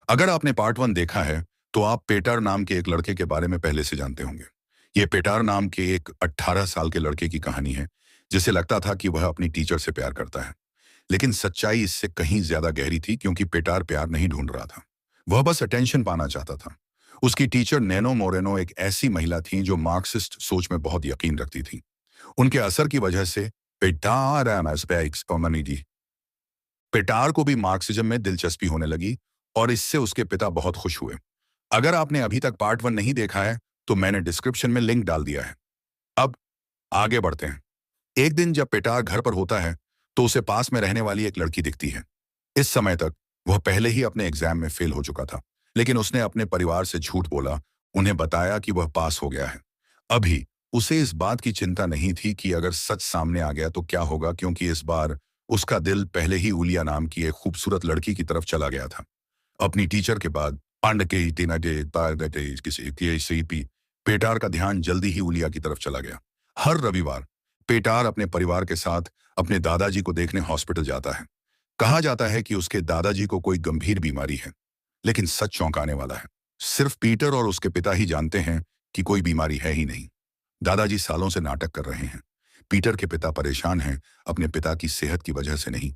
अगर आपने पार्ट 1 देखा है, तो आप पेटर नाम के एक लड़के के बारे में पहले से जानते होंगे। ये पेटार नाम के एक 18 साल के लड़के की कहानी है, जिसे लगता था कि वह अपनी टीचर से प्यार करता है। लेकिन सच्चाई इससे कहीं ज्यादा गहरी थी क्योंकि पेटार प्यार नहीं ढूंढ रहा था। वह बस अटेंशन पाना चाहता था। उसकी टीचर नैनो मोरेनो एक ऐसी महिला थी जो मार्क्सिस्ट सोच में बहुत यकीन रखती थी। उनके असर की वजह से पेटार पेटार को भी मार्क्सिज्म में दिलचस्पी होने लगी और इससे उसके पिता बहुत खुश हुए। अगर आपने अभी तक पार्ट 1 नहीं देखा है, तो मैंने डिस्क्रिप्शन में लिंक डाल दिया है। अब आगे बढ़ते हैं। एक दिन जब पेटार घर पर होता है, तो उसे पास में रहने वाली एक लड़की दिखती है। इस समय तक वह पहले ही अपने एग्जाम में फेल हो चुका था, लेकिन उसने अपने परिवार से झूठ बोला, उन्हें बताया कि वह पास हो गया है। अभी उसे इस बात की चिंता नहीं थी कि अगर सच सामने आ गया तो क्या होगा, क्योंकि इस बार उसका दिल पहले ही उलिया नाम की एक खूबसूरत लड़की की तरफ चला गया था। अपनी टीचर के बाद पेटार का ध्यान जल्दी ही उलिया की तरफ चला गया। हर रविवार पेटार अपने परिवार के साथ अपने दादाजी को देखने हॉस्पिटल जाता है। कहा जाता है कि उसके दादाजी को कोई गंभीर बीमारी है, लेकिन सच चौंकाने वाला है। सिर्फ पीटर और उसके पिता ही जानते हैं कि कोई बीमारी है ही नहीं। दादाजी सालों से नाटक कर रहे हैं। पीटर के पिता परेशान हैं, अपने पिता की सेहत की वजह से नहीं,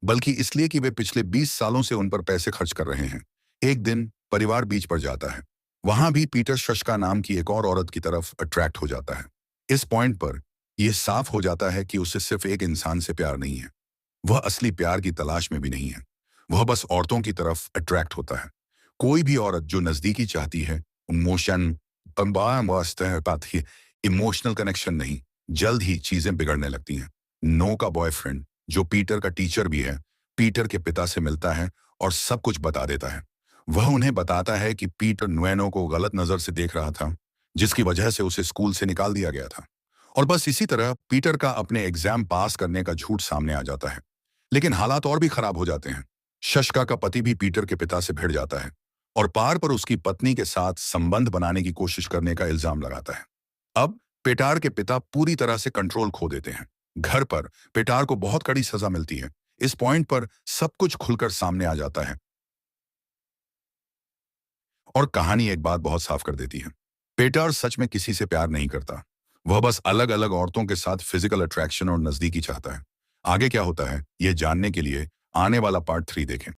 बल्कि इसलिए कि वे पिछले 20 सालों से उन पर पैसे खर्च कर रहे हैं। एक दिन परिवार बीच पर जाता है। वहां भी पीटर शशका नाम की एक और औरत की तरफ अट्रैक्ट हो जाता है। इस पॉइंट पर यह साफ हो जाता है कि उसे सिर्फ एक इंसान से प्यार नहीं है। वह असली प्यार की तलाश में भी नहीं है। वह बस औरतों की तरफ अट्रैक्ट होता है। कोई भी औरत जो नजदीकी चाहती है, इमोशन इमोशनल कनेक्शन नहीं, जल्द ही चीजें बिगड़ने लगती हैं। नो का बॉयफ्रेंड, जो पीटर का टीचर भी है, पीटर के पिता से मिलता है और सब कुछ बता देता है। वह उन्हें बताता है कि पीटर नुएनो को गलत नजर से देख रहा था, जिसकी वजह से उसे स्कूल से निकाल दिया गया था। और बस इसी तरह पीटर का अपने एग्जाम पास करने का झूठ सामने आ जाता है। लेकिन हालात और भी खराब हो जाते हैं। शशका का पति भी पीटर के पिता से भिड़ जाता है और पार पर उसकी पत्नी के साथ संबंध बनाने की कोशिश करने का इल्जाम लगाता है। अब पेटार के पिता पूरी तरह से कंट्रोल खो देते हैं। घर पर पेटार को बहुत कड़ी सजा मिलती है। इस पॉइंट पर सब कुछ खुलकर सामने आ जाता है और कहानी एक बात बहुत साफ कर देती है। पेटार सच में किसी से प्यार नहीं करता। वह बस अलग अलग औरतों के साथ फिजिकल अट्रैक्शन और नजदीकी चाहता है। आगे क्या होता है, यह जानने के लिए आने वाला पार्ट 3 देखें।